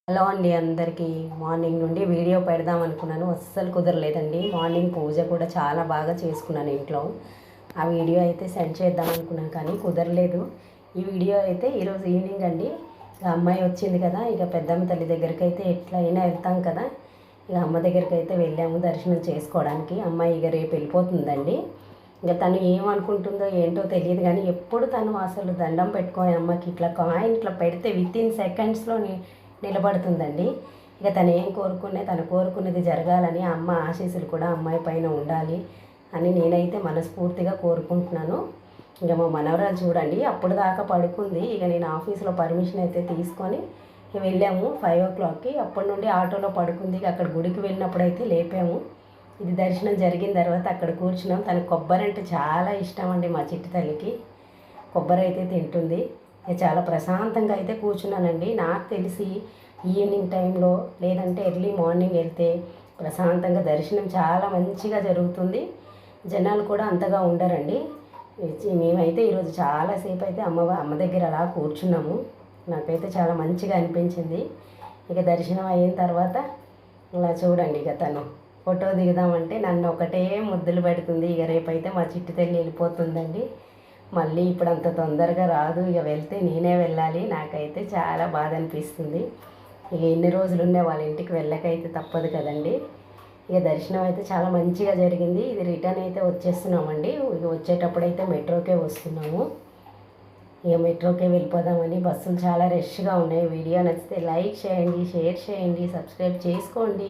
Hello అండి, అందరికీ morning నుండి వీడియో పెడదాం అనుకున్నాను, అస్సలు కుదరలేదండి. మార్నింగ్ పూజ కూడా చాలా బాగా చేసుకున్నాను ఇంట్లో. ఆ వీడియో అయితే సెండ్ చేద్దాం అనుకున్నాను కానీ కుదరలేదు. ఈ వీడియో అయితే ఈరోజు ఈవినింగ్ అండి. ఇక అమ్మాయి వచ్చింది కదా, ఇక పెద్దమ్మ తల్లి దగ్గరికి అయితే ఎట్లయినా వెళ్తాం కదా. ఇక అమ్మ దగ్గరికి అయితే వెళ్ళాము దర్శనం చేసుకోవడానికి. అమ్మాయి ఇక రేపు వెళ్ళిపోతుందండి. ఇక తను ఏమనుకుంటుందో ఏంటో తెలియదు కానీ ఎప్పుడు తను అసలు దండం పెట్టుకొని అమ్మకి ఇట్లా కాయిన్ ఇట్లా పెడితే వితిన్ సెకండ్స్లో నిలబడుతుందండి. ఇక తను ఏం తను కోరుకున్నది జరగాలని అమ్మ ఆశీస్సులు కూడా అమ్మాయి పైన ఉండాలి అని నేనైతే మనస్ఫూర్తిగా కోరుకుంటున్నాను. ఇక మా మనవరాలు చూడండి, అప్పుడు దాకా పడుకుంది. ఇక నేను ఆఫీస్లో పర్మిషన్ అయితే తీసుకొని వెళ్ళాము 5 o'clockకి. అప్పటి నుండి ఆటోలో పడుకుంది. అక్కడ గుడికి వెళ్ళినప్పుడు అయితే లేపాము. ఇది దర్శనం జరిగిన తర్వాత అక్కడ కూర్చున్నాం. తనకు కొబ్బరి అంటే చాలా ఇష్టం అండి. మా చిట్టి తల్లికి కొబ్బరి అయితే తింటుంది. చాలా ప్రశాంతంగా అయితే కూర్చున్నానండి. నాకు తెలిసి ఈవినింగ్ టైంలో లేదంటే ఎర్లీ మార్నింగ్ వెళ్తే ప్రశాంతంగా దర్శనం చాలా మంచిగా జరుగుతుంది. జనాలు కూడా అంతగా ఉండరండి. మేమైతే ఈరోజు చాలాసేపు అయితే అమ్మ దగ్గర అలా కూర్చున్నాము. నాకైతే చాలా మంచిగా అనిపించింది. ఇక దర్శనం అయిన తర్వాత ఇలా చూడండి, ఇక తను ఫోటో దిగుదామంటే నన్ను ఒకటే ముద్దులు పెడుతుంది. ఇక రేపైతే మా చిట్టి తల్లి వెళ్ళిపోతుందండి. మళ్ళీ ఇప్పుడు అంత తొందరగా రాదు. ఇక వెళ్తే నేనే వెళ్ళాలి. నాకైతే చాలా బాధ అనిపిస్తుంది. ఇక ఎన్ని రోజులు ఉండే వాళ్ళ ఇంటికి వెళ్ళకైతే తప్పదు కదండి. ఇక దర్శనం అయితే చాలా మంచిగా జరిగింది. ఇది రిటర్న్ అయితే వచ్చేస్తున్నామండి. ఇక వచ్చేటప్పుడైతే మెట్రోకే వస్తున్నాము. ఇక మెట్రోకే వెళ్ళిపోదామని. బస్సులు చాలా రష్గా ఉన్నాయి. వీడియో నచ్చితే లైక్ చేయండి, షేర్ చేయండి, సబ్స్క్రైబ్ చేసుకోండి.